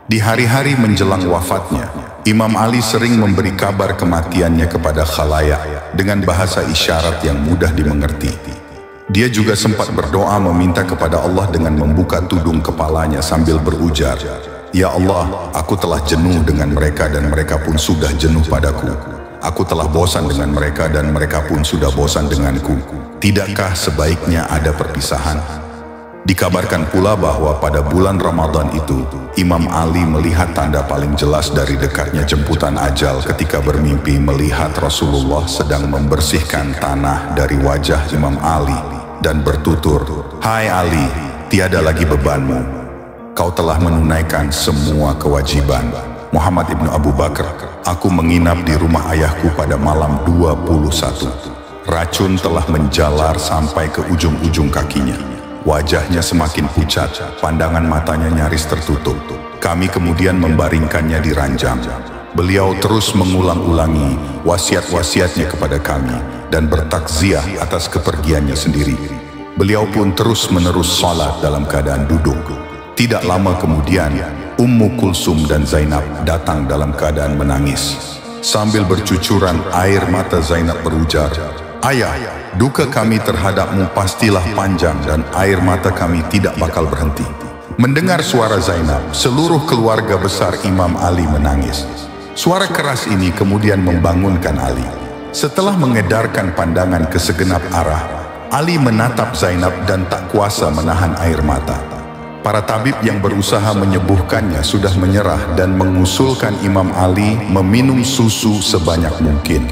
Di hari-hari menjelang wafatnya, Imam Ali sering memberi kabar kematiannya kepada khalayak dengan bahasa isyarat yang mudah dimengerti. Dia juga sempat berdoa meminta kepada Allah dengan membuka tudung kepalanya sambil berujar, "Ya Allah, aku telah jenuh dengan mereka dan mereka pun sudah jenuh padaku. Aku telah bosan dengan mereka dan mereka pun sudah bosan denganku. Tidakkah sebaiknya ada perpisahan?" Dikabarkan pula bahwa pada bulan Ramadan itu, Imam Ali melihat tanda paling jelas dari dekatnya jemputan ajal ketika bermimpi melihat Rasulullah sedang membersihkan tanah dari wajah Imam Ali dan bertutur, "Hai Ali, tiada lagi bebanmu. Kau telah menunaikan semua kewajiban. Muhammad ibnu Abu Bakar, aku menginap di rumah ayahku pada malam 21. Racun telah menjalar sampai ke ujung-ujung kakinya. Wajahnya semakin pucat, pandangan matanya nyaris tertutup. Kami kemudian membaringkannya di ranjang. Beliau terus mengulang-ulangi wasiat-wasiatnya kepada kami dan bertakziah atas kepergiannya sendiri. Beliau pun terus-menerus salat dalam keadaan duduk. Tidak lama kemudian, Ummu Kulsum dan Zainab datang dalam keadaan menangis. Sambil bercucuran air mata Zainab berujar, "Ayah, duka kami terhadapmu pastilah panjang dan air mata kami tidak bakal berhenti." Mendengar suara Zainab, seluruh keluarga besar Imam Ali menangis. Suara keras ini kemudian membangunkan Ali. Setelah mengedarkan pandangan ke segenap arah, Ali menatap Zainab dan tak kuasa menahan air mata. Para tabib yang berusaha menyembuhkannya sudah menyerah dan mengusulkan Imam Ali meminum susu sebanyak mungkin.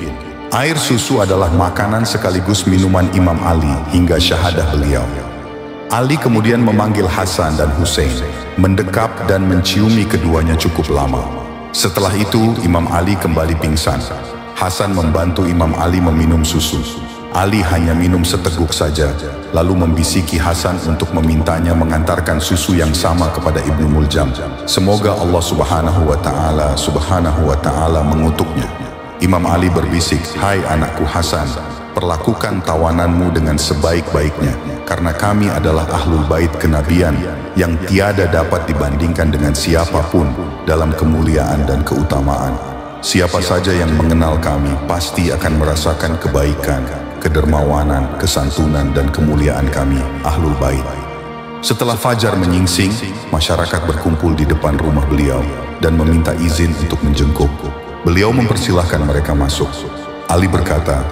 Air susu adalah makanan sekaligus minuman Imam Ali hingga syahadah beliau. Ali kemudian memanggil Hasan dan Hussein, mendekap dan menciumi keduanya cukup lama. Setelah itu, Imam Ali kembali pingsan. Hasan membantu Imam Ali meminum susu. Ali hanya minum seteguk saja, lalu membisiki Hasan untuk memintanya mengantarkan susu yang sama kepada Ibnu Muljam. Semoga Allah Subhanahu wa Ta'ala mengutuknya. Imam Ali berbisik, "Hai anakku Hasan, perlakukan tawananmu dengan sebaik-baiknya, karena kami adalah ahlul bait kenabian yang tiada dapat dibandingkan dengan siapapun dalam kemuliaan dan keutamaan. siapa saja yang mengenal kami pasti akan merasakan kebaikan, kedermawanan, kesantunan dan kemuliaan kami, Ahlul Bait. Setelah fajar menyingsing, masyarakat berkumpul di depan rumah beliau dan meminta izin untuk menjenguk. Beliau mempersilahkan mereka masuk. Ali berkata,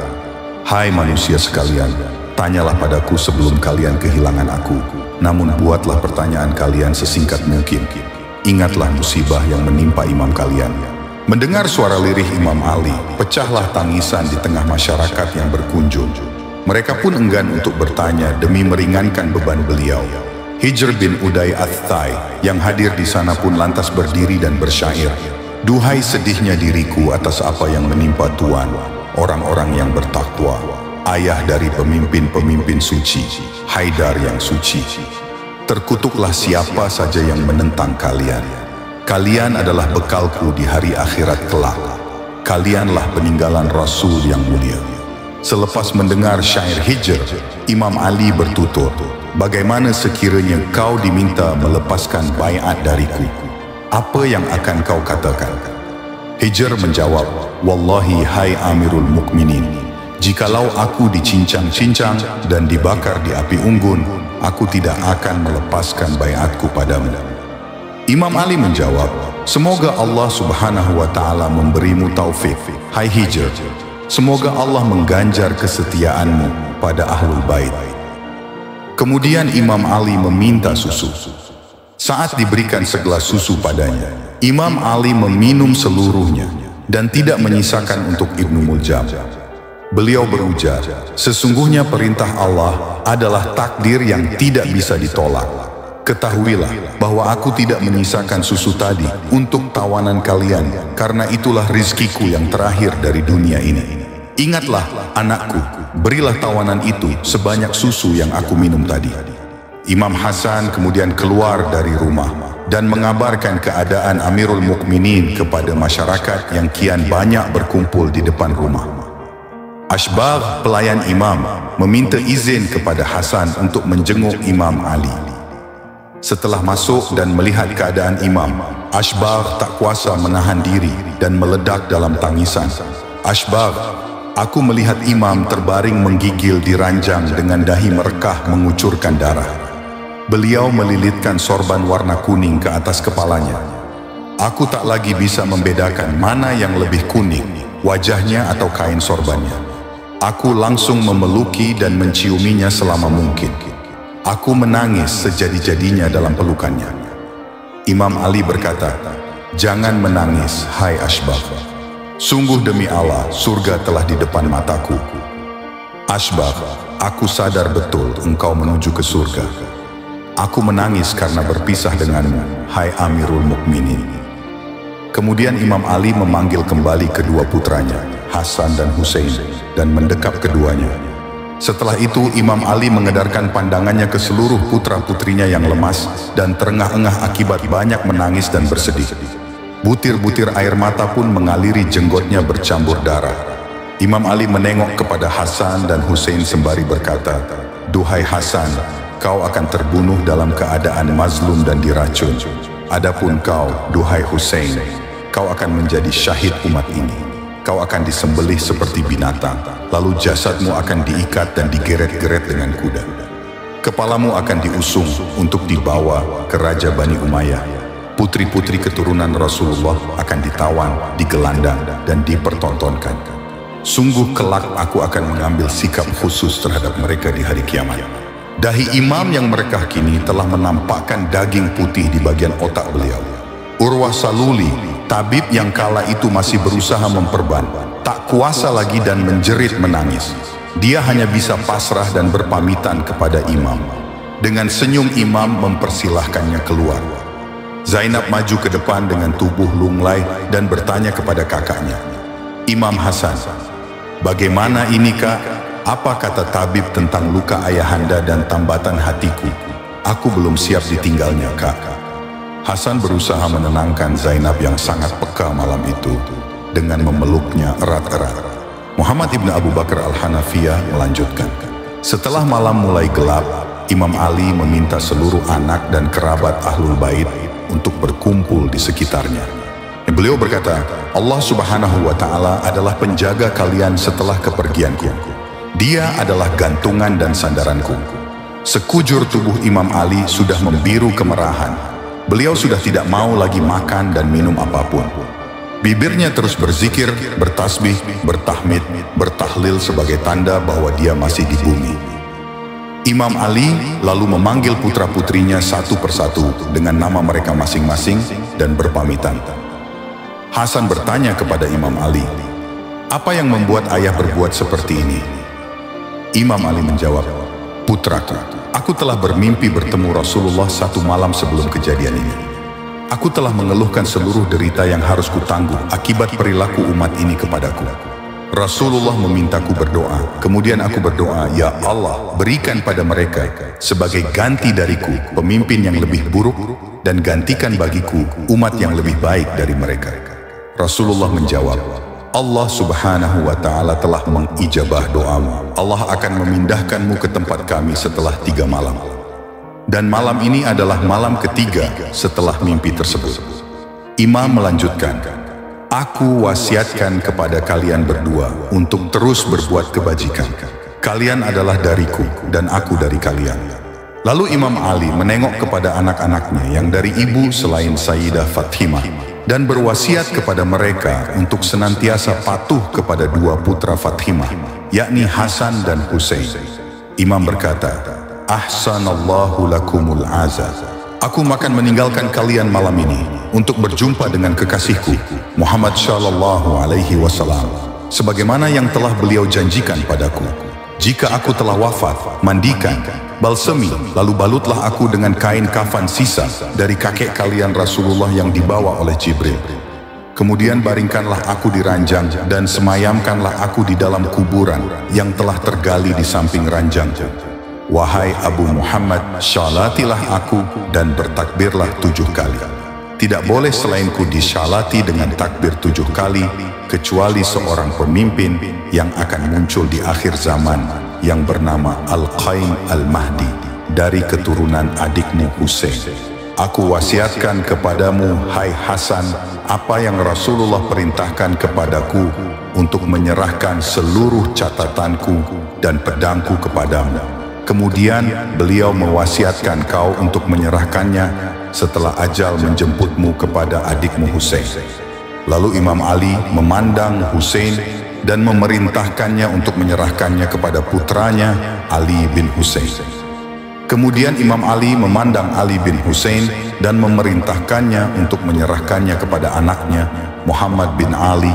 "Hai manusia sekalian, tanyalah padaku sebelum kalian kehilangan aku. Namun buatlah pertanyaan kalian sesingkat mungkin. Ingatlah musibah yang menimpa imam kalian." Mendengar suara lirih Imam Ali, pecahlah tangisan di tengah masyarakat yang berkunjung. Mereka pun enggan untuk bertanya demi meringankan beban beliau. Hijr bin Uday Ath-Thai yang hadir di sana pun lantas berdiri dan bersyair, "Duhai sedihnya diriku atas apa yang menimpa Tuan, orang-orang yang bertakwa, ayah dari pemimpin-pemimpin suci, Haidar yang suci. Terkutuklah siapa saja yang menentang kalian. Kalian adalah bekalku di hari akhirat kelak. Kalianlah peninggalan Rasul yang mulia." Selepas mendengar syair Hijr, Imam Ali bertutur, "Bagaimana sekiranya kau diminta melepaskan baiat dariku? Apa yang akan kau katakan?" Hijr menjawab, "Wallahi hai Amirul Mukminin, jikalau aku dicincang-cincang dan dibakar di api unggun, aku tidak akan melepaskan baiatku padamu." Imam Ali menjawab, "Semoga Allah Subhanahu wa Ta'ala memberimu taufik, hai Hijr. Semoga Allah mengganjar kesetiaanmu pada Ahlul Bait." Kemudian Imam Ali meminta susu. Saat diberikan segelas susu padanya, Imam Ali meminum seluruhnya dan tidak menyisakan untuk Ibnu Muljam. Beliau berujar, "Sesungguhnya perintah Allah adalah takdir yang tidak bisa ditolak. Ketahuilah bahwa aku tidak menyisakan susu tadi untuk tawanan kalian, karena itulah rizkiku yang terakhir dari dunia ini. Ingatlah anakku, berilah tawanan itu sebanyak susu yang aku minum tadi." Imam Hasan kemudian keluar dari rumah dan mengabarkan keadaan Amirul Mukminin kepada masyarakat yang kian banyak berkumpul di depan rumah. Ashbagh, pelayan imam, meminta izin kepada Hasan untuk menjenguk Imam Ali. Setelah masuk dan melihat keadaan imam, Ashbagh tak kuasa menahan diri dan meledak dalam tangisan. "Ashbagh, aku melihat imam terbaring menggigil di ranjang dengan dahi merekah mengucurkan darah. Beliau melilitkan sorban warna kuning ke atas kepalanya. Aku tak lagi bisa membedakan mana yang lebih kuning, wajahnya atau kain sorbannya. Aku langsung memeluki dan menciuminya selama mungkin. Aku menangis sejadi-jadinya dalam pelukannya." Imam Ali berkata, "Jangan menangis, hai Ashbagh. Sungguh demi Allah, surga telah di depan mataku. Ashbagh, aku sadar betul engkau menuju ke surga. Aku menangis karena berpisah denganmu, hai Amirul Mukminin." Kemudian Imam Ali memanggil kembali kedua putranya, Hasan dan Hussein, dan mendekap keduanya. Setelah itu Imam Ali mengedarkan pandangannya ke seluruh putra-putrinya yang lemas dan terengah-engah akibat banyak menangis dan bersedih. Butir-butir air mata pun mengaliri jenggotnya bercampur darah. Imam Ali menengok kepada Hasan dan Hussein sembari berkata, "Duhai Hasan, kau akan terbunuh dalam keadaan mazlum dan diracun. Adapun kau, duhai Hussein, kau akan menjadi syahid umat ini. Kau akan disembelih seperti binatang, lalu jasadmu akan diikat dan digeret-geret dengan kuda. Kepalamu akan diusung untuk dibawa ke Raja Bani Umayyah. Putri-putri keturunan Rasulullah akan ditawan, digelandang, dan dipertontonkan. Sungguh kelak aku akan mengambil sikap khusus terhadap mereka di hari kiamat." Dahi imam yang merekah kini telah menampakkan daging putih di bagian otak beliau. Urwah Saluli, tabib yang kala itu masih berusaha memperban, tak kuasa lagi dan menjerit menangis. Dia hanya bisa pasrah dan berpamitan kepada imam. Dengan senyum imam mempersilahkannya keluar. Zainab maju ke depan dengan tubuh lunglai dan bertanya kepada kakaknya, "Imam Hasan, bagaimana ini kak? Apa kata tabib tentang luka ayahanda dan tambatan hatiku? Aku belum siap ditinggalnya kak." Hasan berusaha menenangkan Zainab yang sangat peka malam itu dengan memeluknya erat-erat. Muhammad ibn Abu Bakar al-Hanafiyah melanjutkan, "Setelah malam mulai gelap, Imam Ali meminta seluruh anak dan kerabat Ahlul Bait untuk berkumpul di sekitarnya. Beliau berkata, Allah Subhanahu wa Ta'ala adalah penjaga kalian setelah kepergianku. Dia adalah gantungan dan sandaranku. Sekujur tubuh Imam Ali sudah membiru kemerahan. Beliau sudah tidak mau lagi makan dan minum apapun. Bibirnya terus berzikir, bertasbih, bertahmid, bertahlil sebagai tanda bahwa dia masih di bumi. Imam Ali lalu memanggil putra-putrinya satu persatu dengan nama mereka masing-masing dan berpamitan. Hasan bertanya kepada Imam Ali, "Apa yang membuat ayah berbuat seperti ini?" Imam Ali menjawab, "Putraku, aku telah bermimpi bertemu Rasulullah satu malam sebelum kejadian ini. Aku telah mengeluhkan seluruh derita yang harus kutangguh akibat perilaku umat ini kepadaku. Rasulullah memintaku berdoa, kemudian aku berdoa, ya Allah, berikan pada mereka sebagai ganti dariku pemimpin yang lebih buruk dan gantikan bagiku umat yang lebih baik dari mereka." Rasulullah menjawab, "Allah Subhanahu wa Ta'ala telah mengijabah doamu. Allah akan memindahkanmu ke tempat kami setelah 3 malam. Dan malam ini adalah malam ketiga setelah mimpi tersebut." Imam melanjutkan, "Aku wasiatkan kepada kalian berdua untuk terus berbuat kebajikan. Kalian adalah dariku dan aku dari kalian." Lalu Imam Ali menengok kepada anak-anaknya yang dari ibu selain Sayyidah Fatimah dan berwasiat kepada mereka untuk senantiasa patuh kepada 2 putra Fatimah, yakni Hasan dan Husain. Imam berkata, "Ahsanallahu lakumul azab. Aku akan meninggalkan kalian malam ini untuk berjumpa dengan kekasihku Muhammad sallallahu alaihi wasallam sebagaimana yang telah beliau janjikan padaku. Jika aku telah wafat, mandikan, balsemi, lalu balutlah aku dengan kain kafan sisa dari kakek kalian Rasulullah yang dibawa oleh Jibril. Kemudian baringkanlah aku di ranjang dan semayamkanlah aku di dalam kuburan yang telah tergali di samping ranjangku. Wahai Abu Muhammad, syalatilah aku dan bertakbirlah 7 kali. Tidak boleh selainku disyalati dengan takbir 7 kali, kecuali seorang pemimpin yang akan muncul di akhir zaman yang bernama Al-Qaim Al-Mahdi dari keturunan adikmu Husain. Aku wasiatkan kepadamu, hai Hasan, apa yang Rasulullah perintahkan kepadaku untuk menyerahkan seluruh catatanku dan pedangku kepadamu. Kemudian beliau mewasiatkan kau untuk menyerahkannya setelah ajal menjemputmu kepada adikmu Husain." Lalu Imam Ali memandang Husain dan memerintahkannya untuk menyerahkannya kepada putranya Ali bin Husain. Kemudian Imam Ali memandang Ali bin Husain dan memerintahkannya untuk menyerahkannya kepada anaknya Muhammad bin Ali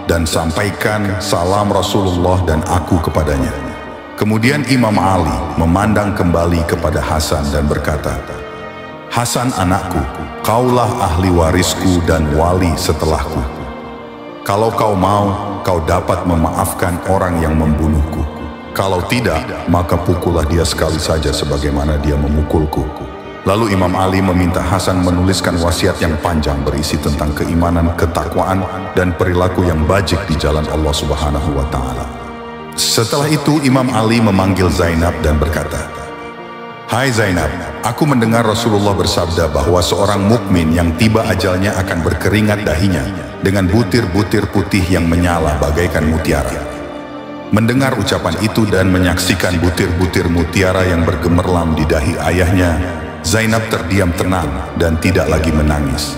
dan sampaikan salam Rasulullah dan aku kepadanya. Kemudian Imam Ali memandang kembali kepada Hasan dan berkata, "Hasan anakku, kaulah ahli warisku dan wali setelahku. Kalau kau mau, kau dapat memaafkan orang yang membunuhku. Kalau tidak, maka pukullah dia sekali saja sebagaimana dia memukulku." Lalu Imam Ali meminta Hasan menuliskan wasiat yang panjang berisi tentang keimanan, ketakwaan, dan perilaku yang bajik di jalan Allah Subhanahu wa Ta'ala. Setelah itu Imam Ali memanggil Zainab dan berkata, "Hai Zainab, aku mendengar Rasulullah bersabda bahwa seorang mukmin yang tiba ajalnya akan berkeringat dahinya dengan butir-butir putih yang menyala bagaikan mutiara." Mendengar ucapan itu dan menyaksikan butir-butir mutiara yang bergemerlam di dahi ayahnya, Zainab terdiam tenang dan tidak lagi menangis.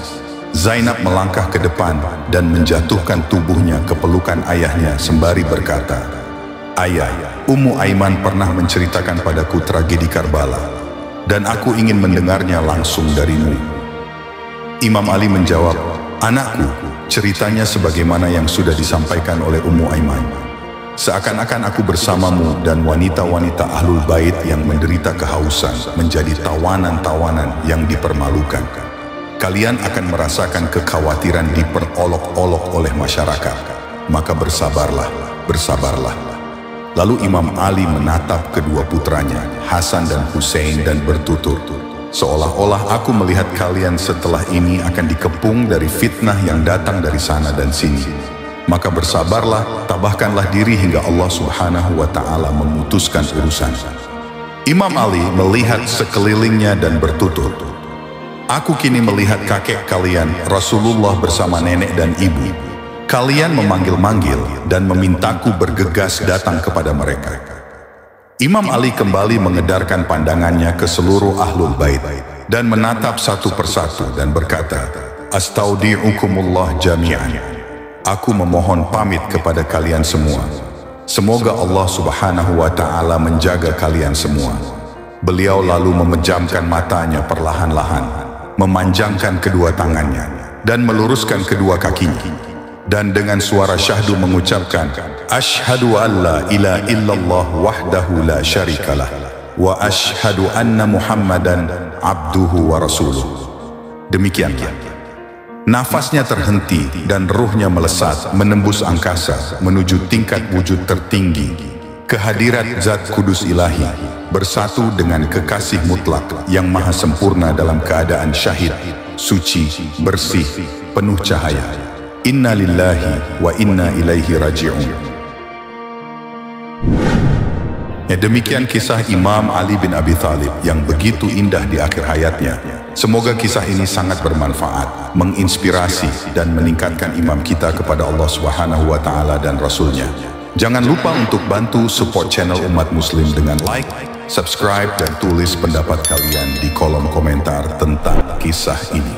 Zainab melangkah ke depan dan menjatuhkan tubuhnya ke pelukan ayahnya sembari berkata, "Ayah, Ummu Aiman pernah menceritakan padaku tragedi Karbala, dan aku ingin mendengarnya langsung darimu." Imam Ali menjawab, "Anakku, ceritanya sebagaimana yang sudah disampaikan oleh Ummu Aiman. Seakan-akan aku bersamamu dan wanita-wanita Ahlul Bait yang menderita kehausan menjadi tawanan-tawanan yang dipermalukan. Kalian akan merasakan kekhawatiran diperolok-olok oleh masyarakat. Maka bersabarlah, bersabarlah." Lalu Imam Ali menatap kedua putranya, Hasan dan Husain, dan bertutur, "Seolah-olah aku melihat kalian setelah ini akan dikepung dari fitnah yang datang dari sana dan sini. Maka bersabarlah, tabahkanlah diri hingga Allah Subhanahu wa Ta'ala memutuskan urusan." Imam Ali melihat sekelilingnya dan bertutur, Aku kini melihat kakek kalian, Rasulullah bersama nenek dan ibu. Kalian memanggil-manggil dan memintaku bergegas datang kepada mereka. Imam Ali kembali mengedarkan pandangannya ke seluruh ahlul bait dan menatap satu persatu dan berkata, Astaudi'ukumullah jami'an. Aku memohon pamit kepada kalian semua. Semoga Allah Subhanahu wa Ta'ala menjaga kalian semua. Beliau lalu memejamkan matanya perlahan-lahan, memanjangkan kedua tangannya, dan meluruskan kedua kakinya. Dan dengan suara syahdu mengucapkan, Ashhadu an la ilaha illallah wahdahu la syarikalah, wa ashhadu anna Muhammadan abduhu wa rasuluh. Demikianlah. Nafasnya terhenti dan ruhnya melesat menembus angkasa menuju tingkat wujud tertinggi, kehadirat Zat Kudus Ilahi, bersatu dengan kekasih mutlak yang maha sempurna dalam keadaan syahid, suci, bersih, penuh cahaya. Inna lillahi wa inna ilaihi raji'un. Ya, demikian kisah Imam Ali bin Abi Thalib yang begitu indah di akhir hayatnya. Semoga kisah ini sangat bermanfaat, menginspirasi dan meningkatkan imam kita kepada Allah Subhanahu wa Ta'ala dan Rasulnya. Jangan lupa untuk bantu support channel umat muslim dengan like, subscribe dan tulis pendapat kalian di kolom komentar tentang kisah ini.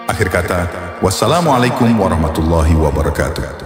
Akhir kata, wassalamualaikum warahmatullahi wabarakatuh.